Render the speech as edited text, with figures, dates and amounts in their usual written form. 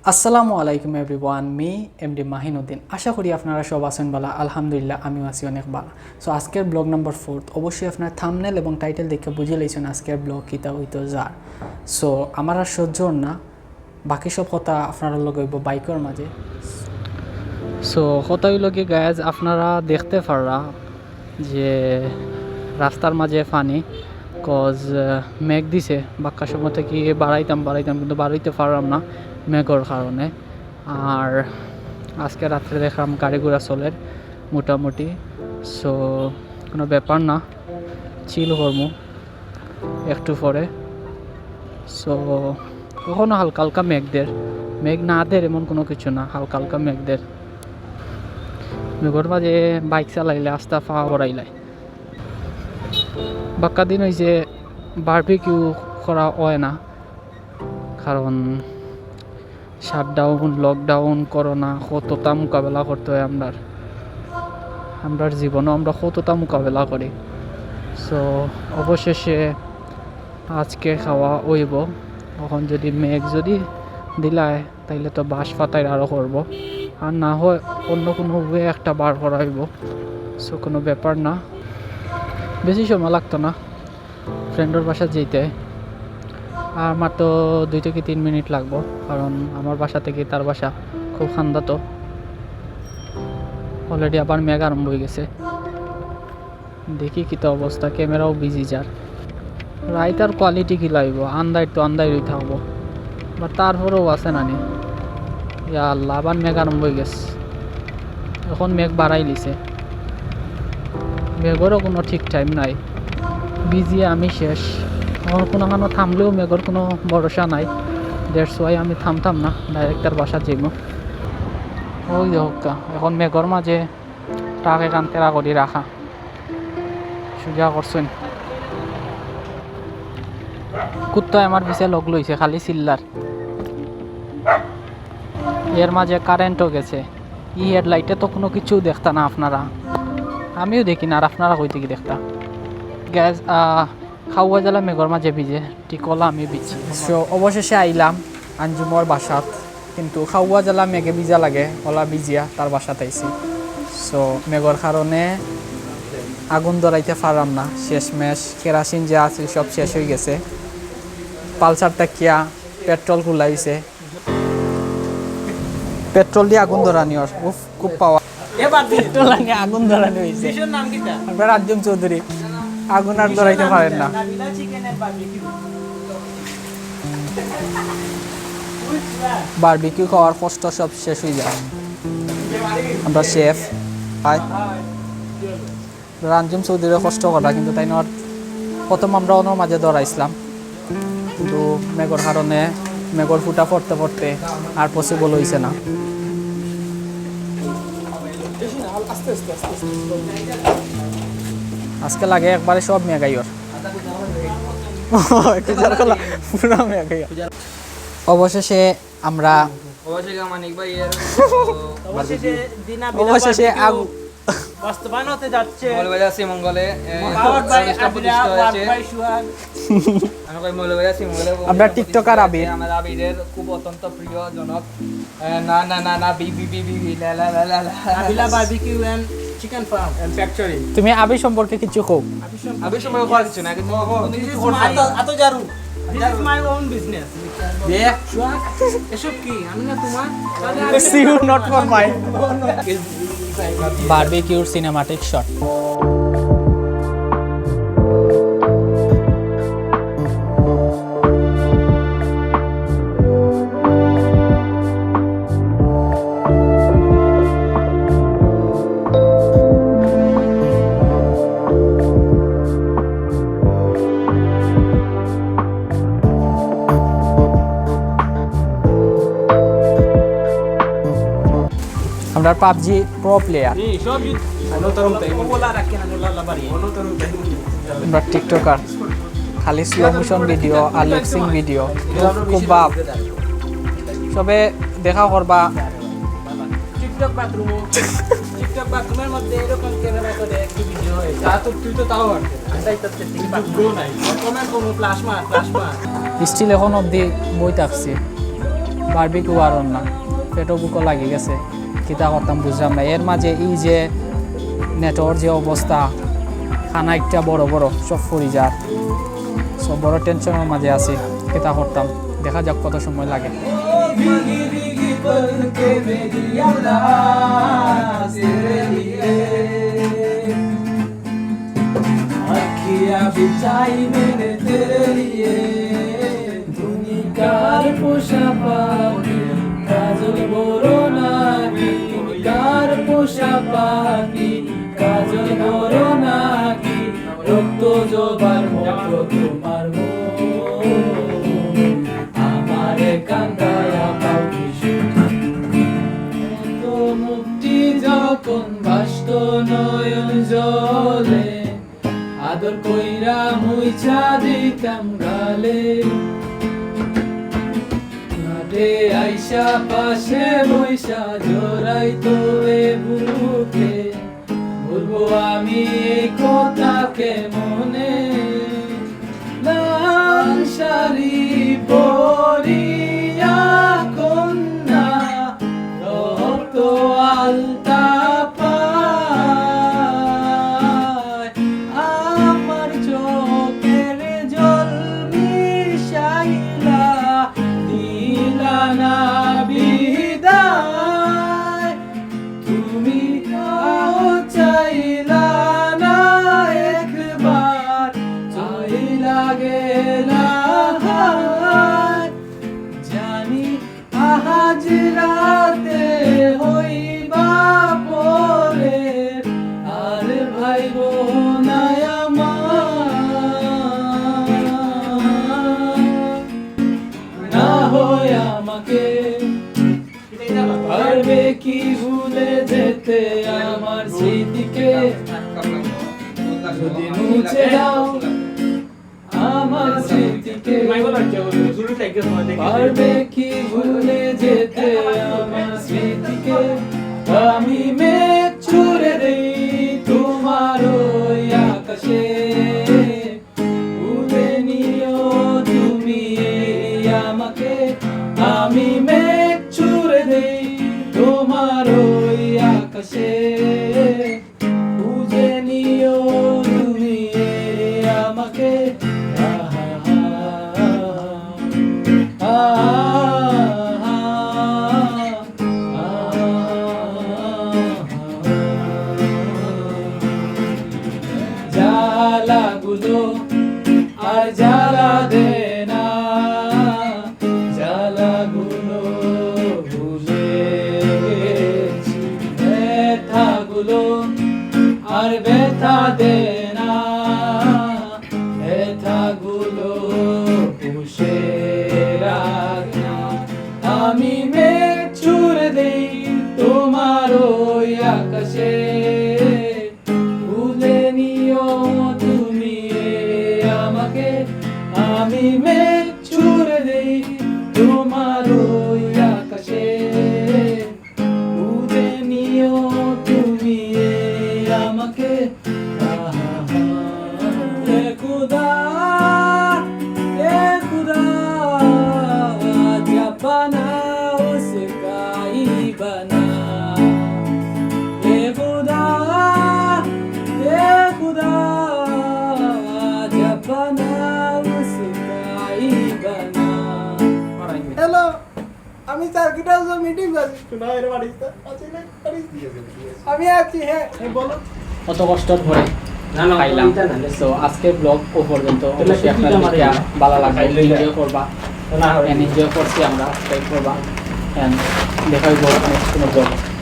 আসসালামু আলাইকুম এভরিওয়ান, মি এমডি মাহিন উদ্দিন। আশা করি আপনারা সব আছেন ভালো। আলহামদুলিল্লাহ আমিও আছি অনেক ভালো। সো আজকের ব্লগ নাম্বার 4, অবশ্যই আপনার থাম্বনেল এবং টাইটেল দেখে বুঝে লইছেন আজকের ব্লগ কিতা হইতো যার। সো আমার আর সহ্য না, বাকি সব কথা আপনারা লগ হইব বাইকের মাঝে। সো কথা হইল কি গাইজ, আপনারা দেখতে পাররা যে রাস্তার মাঝে পানি, কজ মেঘ দিছে। বাক্কা সময় থেকে বাড়াইতাম কিন্তু বাড়াইতে পারলাম না মেঘর কারণে। আর আজকে রাত্রে দেখলাম গাড়ি ঘোড়া চলের মোটামুটি। সো কোনো ব্যাপার না, চিল করবো একটু পরে। সো কখনো হালকা হালকা মেঘ না দের এমন কোনো কিছু না, হালকা হালকা মেঘদের। মেঘর মাঝে বাইক চালাইলে আস্তা ফাওয়া বড়াইলাই। বাক্কা দিন ওই যে বারবিকিউ করা হয় না, কারণ শাটডাউন, লকডাউন, করোনা, কতটা মোকাবেলা করতে হয় আমরার জীবনও আমরা কতটা মোকাবেলা করি। সো অবশেষে আজকে খাওয়া হইব। তখন যদি মেঘ যদি দিলায় তাইলে তো বাঁশ পাতায় আরও করব, আর না হয় অন্য কোনো ওয়ে একটা বার করা হইব। সো কোনো ব্যাপার না, বেশি সময় লাগতো না ফ্রেন্ডের বাসা যেতে। আর আমার তো 2 থেকে 3 মিনিট লাগবো, কারণ আমার বাসা থেকে তার বাসা খুব খান্দা। তো অলরেডি আবার মেঘ আরম্ভ হয়ে গেছে। দেখি কি তো অবস্থা, ক্যামেরাও বিজি যার। রাইতার কোয়ালিটি কি লাগবো, আন্দাই রই থাকবো, বা তারপরেও আছে নানি। ইয়া আল্লাহ, আবার মেঘ আরম্ভ হয়ে গেছে। এখন মেঘ বাড়াই লিছে, মেঘেরও কোনো ঠিক টাইম নাই। বিজি আমি শেষ। আমার কোনোখানো থামলেও মেঘর কোনো ভরসা নাই। দ্যাটস ওয়াই আমি থামতাম না, ডাইরেক্ট তার বাসা যাইব। ওই হোকা এখন মেঘর মাঝে টাক এখান তেরা করি রাখা সুজা করছেন। কুত্তায় আমার পিছে লগ লইছে খালি চিল্লার। এর মাঝে কারেন্টও গেছে। হেডলাইটে তো কোনো কিছু দেখতা না আপনারা, আমিও দেখি না, আর আপনারা কই থেকে দেখতা। গ্যাস খাওয়া জ্বালা মেঘর মাঝে ভিজে টিকলা আমি ভিজছি। সো অবশেষে আইলাম আঞ্জুমর বাসাত, কিন্তু খাওয়া জ্বালা মেঘে ভিজা লাগে, ওলা ভিজিয়া তার বাসাত আইছি। সো মেঘর কারণে আগুন ধরাইতে পারলাম না। শেষমেশ কেরাসিন যে আছে সব শেষ হয়ে গেছে। পালসার টাকিয়া পেট্রোল কুলাইছে, পেট্রোল দিয়ে আগুন ধরানি। উফ, খুব পাওয়া পেট্রোল আনিয়ে আগুন ধরানি হয়েছে। আপনার রাজ্যম চৌধুরী আগুন আর ধরাইতে পারেন না। বারবিকিউ খাওয়ার কষ্ট সব শেষ হয়ে যায়। আমরা শেফ রাঞ্জুম চৌধুরীর কষ্ট করা, কিন্তু তাই নয় প্রথম আমরা ওনার মাঝে ধরাইছিলাম, কিন্তু মেঘর কারণে মেঘর ফুটা পড়তে পড়তে আর পসিবল হয়েছে না। আজকে লাগে একবারে সব মেঘাইয়র অবশেষে আমরা অবশেষে বাস্তবায়ন হতে যাচ্ছে। আমরা টিকটকার আবির, আমার আবিরের খুব অত্যন্ত প্রিয় জনক। Chicken farm and factory. তুমি আবির সম্পর্কে কিছু কও। আবির সম্পর্কে করার কিছু না, কিন্তু এত জারু this is my own business. এসব কি আমি না তোমার সিউ নট ফর মাই বারবিকিউর সিনেমাটিক শট। আমরা পাবজি প্রো প্লেয়ার, আমরা টিকটকার, খালি স্লো মোশন ভিডিও আর লিপসিং ভিডিও খুব ভাব। সবে দেখা করবা টিকটক বাথরুমের মধ্যে এরকম ক্যামেরা করে একটি ভিডিও হয়। তুই তো তাও স্টিল এখন অব্দি বই থাকছে। বারবিকিউ আর না পেটও বুকও লাগি গেছে কিতা করতাম বুঝলাম না এর মাঝে এই যে নেটওয়ার্ক যে অবস্থা খানা একটা বড় বড় সব ফুরি যার সব বড় টেনশনের মাঝে আছি কিতা করতাম দেখা যাক কত সময় লাগে कार पोषा पाखी काजल बড় নাকি তুমি কার পোষা পাখি কাজল বড় নাকি রক্ত জবার মতো তোমার আমারে কান্দায়া পাখি তো মুক্তি যখন বাস্ত নয়ন জলে আদর কইরা মুইছা দিতাম গালে আইসা পাশে বৈশা জোড়াই তো বুকে বলবো আমি এই কথাকে মনে লাল শাড়ি পরিয়া কন্যা রক্ত আলতা পায় আমার চোখের জল মিশাইলা না বিদায় তুমি চাইলা না একবার চাইলা গেলা জানি আজ রাতে হইবা পরে আর ভাই বোনায় আমাকে পারবে কি ভুলে যেতে আমার স্মৃতিকে যদি মুছে দাও আমার স্মৃতিকে পারবে কি ভুলে যেতে আমার স্মৃতিকে আমি মেঘ ছুড়ে দেই তোমার ওই আকাশে ভুলে নিও তুমি আমাকে আমি মেঘ ছুড়ে দেই তোমার ওই আকাশে বুঝে নিও তুমি আমাকে জ্বালাগুলো আর জ্বালা দে না জ্বালাগুলো ভুলে গেছি ব্যথাগুলো আর ব্যথা দে না ব্যথাগুলো পুষে রাখ না আমি মেঘ ছুড়ে দেই তোমার ওই আকাশে ভুলে নিও তুমি আমাকে আমি মেঘ ছুড়ে দেই তোমার ওই আকাশে বুঝে নিও তুমি আমাকে এ খুদা জাপানা উসে কাই বানা এ খুদা জাপানা উসে কাই বানা হ্যালো আমি সার্কিট হাউসে মিটিং করছি শোনা এর বাড়িতে আছি না আমি আছি হ্যাঁ বলো কত কষ্ট করে খাইলাম তো আজকের ব্লগ ও পর্যন্ত অবশ্যই আপনাদের ভালো লাগবে এনজয় করবা এনজয় করছি আমরা ট্রাই করবা দেখা হইব নেক্সট কোনো ব্লগ